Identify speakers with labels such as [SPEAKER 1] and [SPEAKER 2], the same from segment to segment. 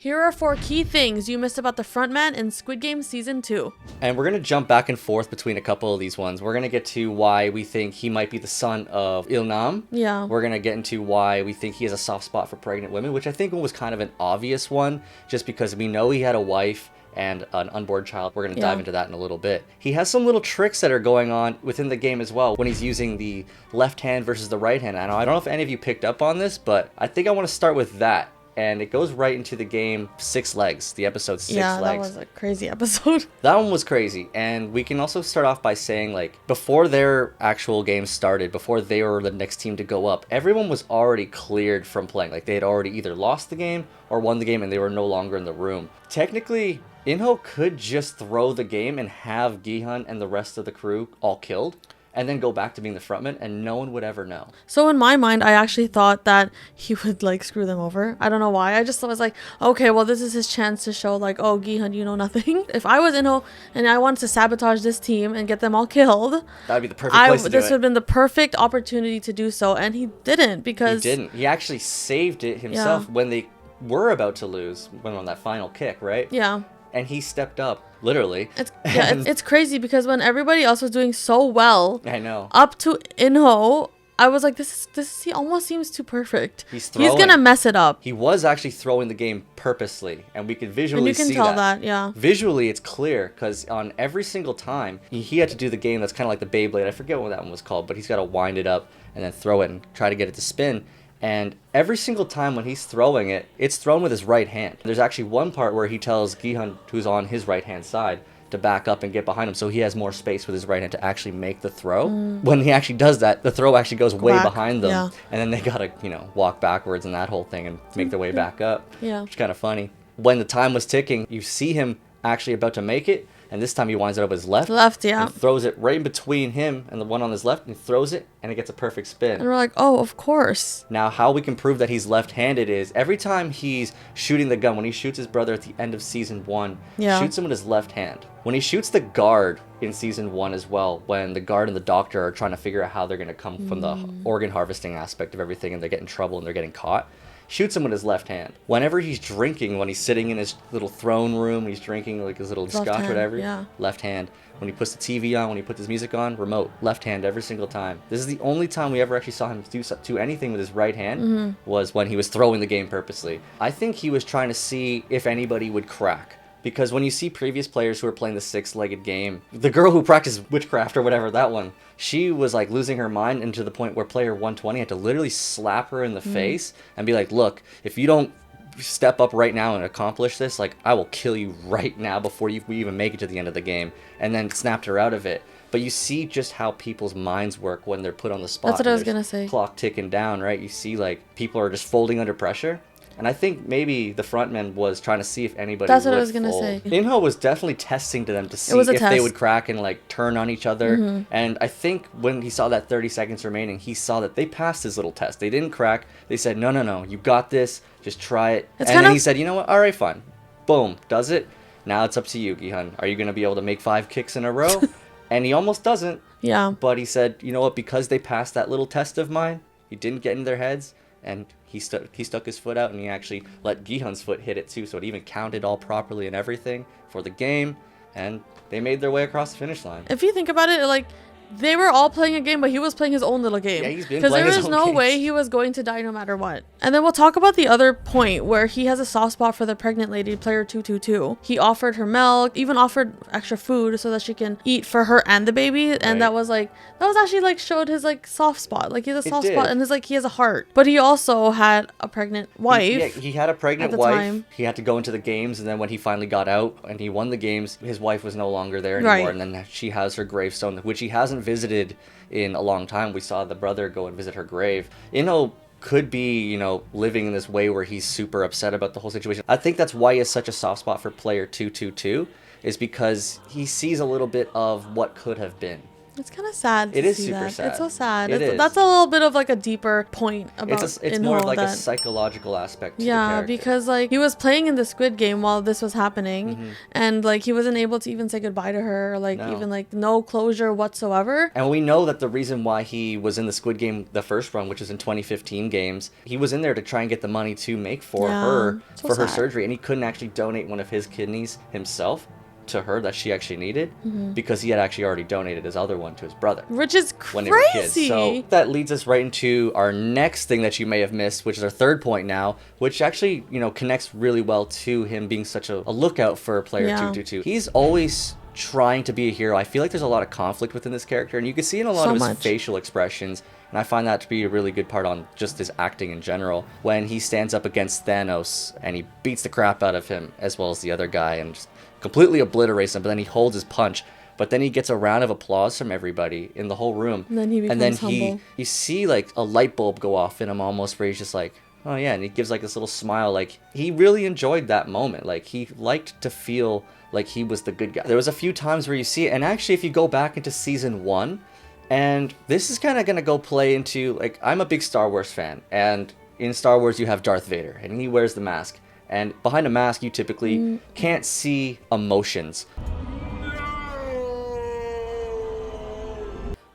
[SPEAKER 1] Here are 4 key things you missed about the frontman in Squid Game Season 2.
[SPEAKER 2] And we're going to jump back and forth between a couple of these ones. We're going to get to why we think he might be the son of Il-nam.
[SPEAKER 1] Yeah.
[SPEAKER 2] We're going to get into why we think he has a soft spot for pregnant women, which I think was kind of an obvious one, just because we know he had a wife and an unborn child. We're going to dive into that in a little bit. He has some little tricks that are going on within the game as well when he's using the left hand versus the right hand. I don't know if any of you picked up on this, but I think I want to start with that. And it goes right into the game Six Legs, the episode Six Legs.
[SPEAKER 1] Yeah, that was a crazy episode.
[SPEAKER 2] That one was crazy. And we can also start off by saying, like, before their actual game started, before they were the next team to go up, everyone was already cleared from playing. Like, they had already either lost the game or won the game, and they were no longer in the room. Technically, In-ho could just throw the game and have Gi-hun and the rest of the crew all killed, and then go back to being the frontman, and no one would ever know.
[SPEAKER 1] So in my mind, I actually thought that he would, like, screw them over. I don't know why. I just was like, okay, well, this is his chance to show, like, oh, Gi-hun, you know nothing. If I was In-ho and I wanted to sabotage this team and get them all killed,
[SPEAKER 2] that would be the perfect place to do it.
[SPEAKER 1] This would have been the perfect opportunity to do so, and he didn't, because...
[SPEAKER 2] He didn't. He actually saved it himself when they were about to lose, when on that final kick, right?
[SPEAKER 1] Yeah.
[SPEAKER 2] And he stepped up, literally.
[SPEAKER 1] It's crazy, because when everybody else was doing so well,
[SPEAKER 2] I know,
[SPEAKER 1] up to In-ho, I was like, he almost seems too perfect. He's gonna mess it up.
[SPEAKER 2] He was actually throwing the game purposely, and we could visually see that.
[SPEAKER 1] And you can tell that, yeah.
[SPEAKER 2] Visually, it's clear, because on every single time, he had to do the game that's kind of like the Beyblade. I forget what that one was called, but he's got to wind it up and then throw it and try to get it to spin. And every single time when he's throwing it, it's thrown with his right hand. There's actually one part where he tells Gi-hun, who's on his right-hand side, to back up and get behind him so he has more space with his right hand to actually make the throw. When he actually does that, the throw actually goes way behind them. Yeah. And then they gotta, walk backwards and that whole thing and make their way back up.
[SPEAKER 1] Yeah.
[SPEAKER 2] Which is kind of funny. When the time was ticking, you see him actually about to make it, and this time he winds it up with his left.
[SPEAKER 1] Yeah.
[SPEAKER 2] And throws it right in between him and the one on his left, and he throws it, and it gets a perfect spin.
[SPEAKER 1] And we're like, oh, of course.
[SPEAKER 2] Now, how we can prove that he's left-handed is every time he's shooting the gun, when he shoots his brother at the end of Season 1, shoots him with his left hand. When he shoots the guard in Season 1 as well, when the guard and the doctor are trying to figure out how they're going to come from the organ harvesting aspect of everything, and they get in trouble and they're getting caught, shoots him with his left hand. Whenever he's drinking, when he's sitting in his little throne room, he's drinking like his little scotch, whatever, left hand. When he puts the TV on, when he puts his music on, remote, left hand every single time. This is the only time we ever actually saw him do anything with his right hand, was when he was throwing the game purposely. I think he was trying to see if anybody would crack. Because when you see previous players who are playing the six-legged game, the girl who practiced witchcraft or whatever, that one, she was like losing her mind, and to the point where player 120 had to literally slap her in the face and be like, look, if you don't step up right now and accomplish this, like, I will kill you right now before we even make it to the end of the game. And then snapped her out of it. But you see just how people's minds work when they're put on the spot.
[SPEAKER 1] That's what I was going to say.
[SPEAKER 2] Clock ticking down, right? You see, like, people are just folding under pressure. And I think maybe the frontman was trying to see if anybody would fold. That's what I was going to say. In-ho was definitely testing to them to see if they would crack and, like, turn on each other. And I think when he saw that 30 seconds remaining, he saw that they passed his little test. They didn't crack. They said, no, you got this. Just try it. And then he said, you know what? All right, fine. Boom. Does it. Now it's up to you, Gi-hun. Are you going to be able to make 5 kicks in a row? And he almost doesn't. Yeah. But he said, you know what? Because they passed that little test of mine, he didn't get in their heads. And he stuck his foot out, and he actually let Gi-hun's foot hit it too, so it even counted all properly and everything for the game, and they made their way across the finish line.
[SPEAKER 1] If you think about it, like, they were all playing a game, but he was playing his own little game.
[SPEAKER 2] Yeah, he's been playing his own game.
[SPEAKER 1] Because there was no way he was going to die no matter what. And then we'll talk about the other point where he has a soft spot for the pregnant lady, player 222. He offered her milk, even offered extra food so that she can eat for her and the baby. And that was actually like showed his like soft spot. Like he has a soft spot, and he has a heart. But he also had a pregnant wife.
[SPEAKER 2] He had a pregnant wife. He had to go into the games, and then when he finally got out and he won the games, his wife was no longer there anymore. And then she has her gravestone, which he hasn't visited in a long time. We saw the brother go and visit her grave. In-ho could be, living in this way where he's super upset about the whole situation. I think that's why he has such a soft spot for player 222, is because he sees a little bit of what could have been.
[SPEAKER 1] It's kind of sad.
[SPEAKER 2] It is super sad.
[SPEAKER 1] It's so sad.
[SPEAKER 2] It is.
[SPEAKER 1] That's a little bit of like a deeper point about.
[SPEAKER 2] It's more of like a psychological aspect. To the character.
[SPEAKER 1] Because like he was playing in the Squid Game while this was happening, and like he wasn't able to even say goodbye to her, or like even like no closure whatsoever.
[SPEAKER 2] And we know that the reason why he was in the Squid Game, the first run, which was in 2015 games, he was in there to try and get the money to make for her for her surgery, and he couldn't actually donate one of his kidneys himself to her that she actually needed because he had actually already donated his other one to his brother,
[SPEAKER 1] which is crazy.
[SPEAKER 2] When they were kids. So that leads us right into our next thing that you may have missed, which is our third point now, which actually, you know, connects really well to him being such a lookout for player 222. He's always trying to be a hero. I feel like there's a lot of conflict within this character, and you can see in a lot of his facial expressions, and I find that to be a really good part on just his acting in general, when he stands up against Thanos and he beats the crap out of him as well as the other guy and just completely obliterates him, but then he holds his punch, but then he gets a round of applause from everybody in the whole room,
[SPEAKER 1] and then he becomes humble.
[SPEAKER 2] You see like a light bulb go off in him almost, where he's just like, oh yeah, and he gives like this little smile, like he really enjoyed that moment, like he liked to feel like he was the good guy. There was a few times where you see it, and actually if you go back into season 1, and this is kind of going to go play into, like, I'm a big Star Wars fan, and in Star Wars you have Darth Vader, and he wears the mask, and behind a mask you typically can't see emotions.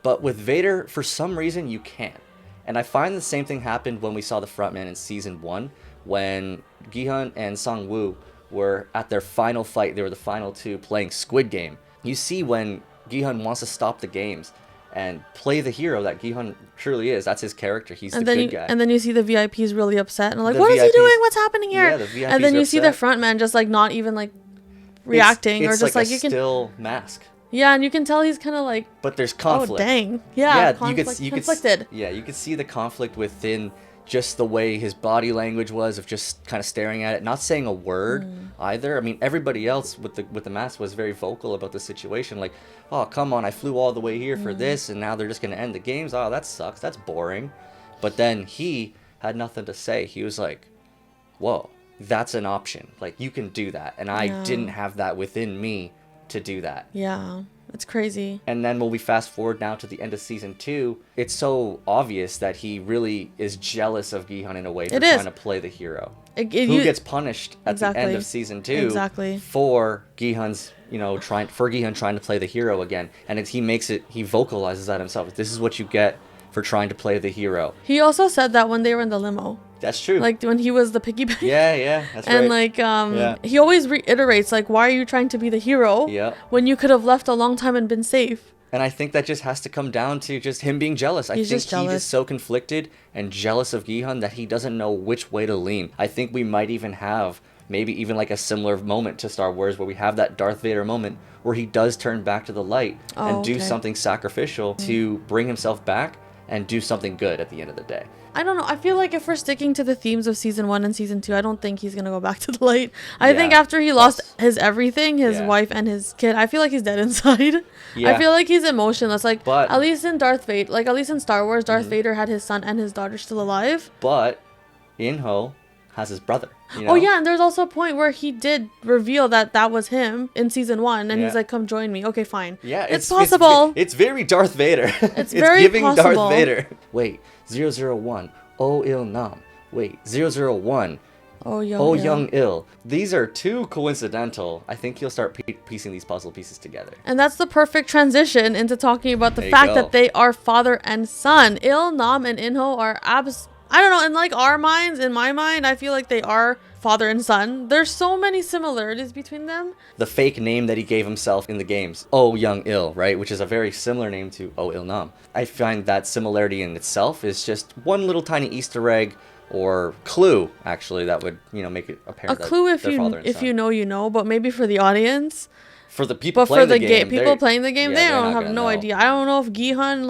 [SPEAKER 2] But with Vader, for some reason, you can. And I find the same thing happened when we saw the Frontman in season 1, when Gi-hun and Sang-woo were at their final fight. They were the final two playing Squid Game. You see when Gi-hun wants to stop the games and play the hero that Gi-hun truly is. That's his character. He's the good guy.
[SPEAKER 1] And then you see the VIPs really upset and like, what is he doing? What's happening here?
[SPEAKER 2] Yeah, the VIPs
[SPEAKER 1] and then you see the Frontman just like not even like reacting,
[SPEAKER 2] it's
[SPEAKER 1] or just like
[SPEAKER 2] you can still mask.
[SPEAKER 1] Yeah, and you can tell he's kind of like,
[SPEAKER 2] but there's conflict.
[SPEAKER 1] Oh dang, yeah,
[SPEAKER 2] conflicted. You could see the conflict within just the way his body language was, of just kind of staring at it, not saying a word either. I mean, everybody else with the mask was very vocal about the situation, like, oh come on, I flew all the way here for this, and now they're just gonna end the games. Oh, that sucks. That's boring. But then he had nothing to say. He was like, whoa, that's an option. Like, you can do that, and I didn't have that within me to do that.
[SPEAKER 1] Yeah, it's crazy.
[SPEAKER 2] And then when we fast forward now to the end of season 2, it's so obvious that he really is jealous of Gi-hun in a way for trying to play the hero. Who gets punished at the end of season 2 for Gi-hun's, Gi-hun trying to play the hero again. And he vocalizes that himself. This is what you get for trying to play the hero.
[SPEAKER 1] He also said that when they were in the limo.
[SPEAKER 2] That's true.
[SPEAKER 1] Like when he was the piggy bank.
[SPEAKER 2] Yeah, that's right.
[SPEAKER 1] And like, he always reiterates, like, why are you trying to be the hero when you could have left a long time and been safe?
[SPEAKER 2] And I think that just has to come down to just him being jealous. I think he's just so conflicted and jealous of Gi-hun that he doesn't know which way to lean. I think we might even have maybe even like a similar moment to Star Wars, where we have that Darth Vader moment where he does turn back to the light and do something sacrificial to bring himself back and do something good at the end of the day.
[SPEAKER 1] I don't know. I feel like if we're sticking to the themes of season 1 and season 2, I don't think he's going to go back to the light. I think after he lost his everything, his wife and his kid, I feel like he's dead inside. I feel like he's emotionless. Like, but, at least in at least in Star Wars, Darth Vader had his son and his daughter still alive.
[SPEAKER 2] But In-ho has his brother.
[SPEAKER 1] Oh yeah, and there's also a point where he did reveal that was him in season 1, and he's like, come join me. Okay, fine.
[SPEAKER 2] Yeah,
[SPEAKER 1] it's possible.
[SPEAKER 2] It's very Darth Vader.
[SPEAKER 1] It's very
[SPEAKER 2] giving
[SPEAKER 1] possible.
[SPEAKER 2] Darth Vader. Wait, 001. Oh Il Nam. Wait, 001. Oh Young Il. These are too coincidental. I think you'll start piecing these puzzle pieces together.
[SPEAKER 1] And that's the perfect transition into talking about the fact that they are father and son. Il Nam and In-ho are I don't know, in like our minds, in my mind, I feel like they are father and son. There's so many similarities between them.
[SPEAKER 2] The fake name that he gave himself in the games, Oh Young Il, right? Which is a very similar name to Oh Il Nam. I find that similarity in itself is just one little tiny Easter egg or clue, actually, that would, make it apparent.
[SPEAKER 1] A clue if you know, you know, but maybe for the audience.
[SPEAKER 2] For the people playing the game,
[SPEAKER 1] people playing the game, they don't have no idea. I don't know if Gi-hun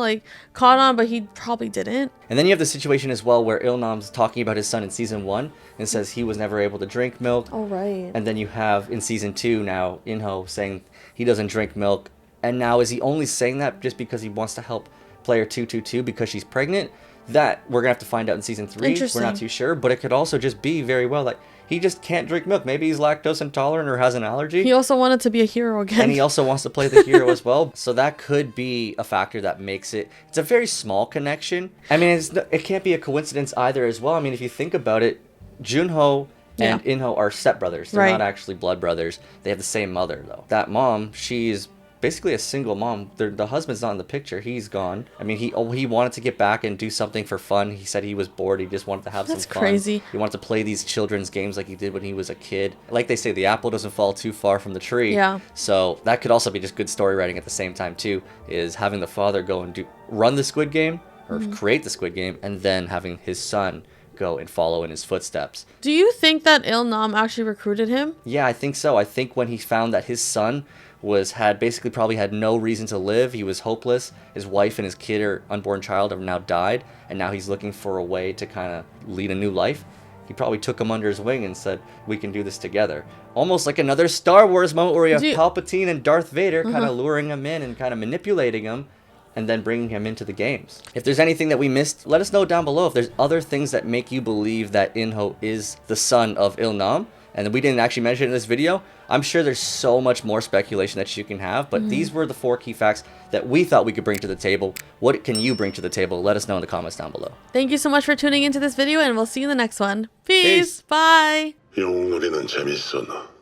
[SPEAKER 1] caught on, but he probably didn't.
[SPEAKER 2] And then you have the situation as well where Il-nam's talking about his son in season 1 and says he was never able to drink milk.
[SPEAKER 1] Oh, right.
[SPEAKER 2] And then you have in season 2 now In-ho saying he doesn't drink milk. And now is he only saying that just because he wants to help player 222 because she's pregnant? That we're gonna have to find out in season 3. We're not too sure, but it could also just be very well like he just can't drink milk. Maybe he's lactose intolerant or has an allergy.
[SPEAKER 1] He also wanted to be a hero again.
[SPEAKER 2] And he also wants to play the hero as well. So that could be a factor that makes it. It's a very small connection. I mean, it can't be a coincidence either as well. I mean, if you think about it, Junho and In-ho are stepbrothers. They're not actually blood brothers. They have the same mother, though. That mom, she's basically a single mom. The husband's not in the picture. He's gone. I mean, he wanted to get back and do something for fun. He said he was bored. He just wanted to have some fun.
[SPEAKER 1] That's crazy.
[SPEAKER 2] He wanted to play these children's games like he did when he was a kid. Like they say, the apple doesn't fall too far from the tree.
[SPEAKER 1] Yeah.
[SPEAKER 2] So that could also be just good story writing at the same time too, is having the father go and run the Squid Game or create the Squid Game, and then having his son go and follow in his footsteps.
[SPEAKER 1] Do you think that Il-nam actually recruited him?
[SPEAKER 2] Yeah, I think so. I think when he found that his son probably had no reason to live, he was hopeless, his wife and his kid or unborn child have now died, and now he's looking for a way to kind of lead a new life, he probably took him under his wing and said, we can do this together. Almost like another Star Wars moment where you have Palpatine and Darth Vader kind of luring him in and kind of manipulating him, and then bringing him into the games. If there's anything that we missed, let us know down below. If there's other things that make you believe that In-ho is the son of Il-nam, and we didn't actually mention it in this video, I'm sure there's so much more speculation that you can have, but these were the 4 key facts that we thought we could bring to the table. What can you bring to the table? Let us know in the comments down below.
[SPEAKER 1] Thank you so much for tuning into this video, and we'll see you in the next one. Peace. Bye.
[SPEAKER 3] 영웅놀이는 재밌었나?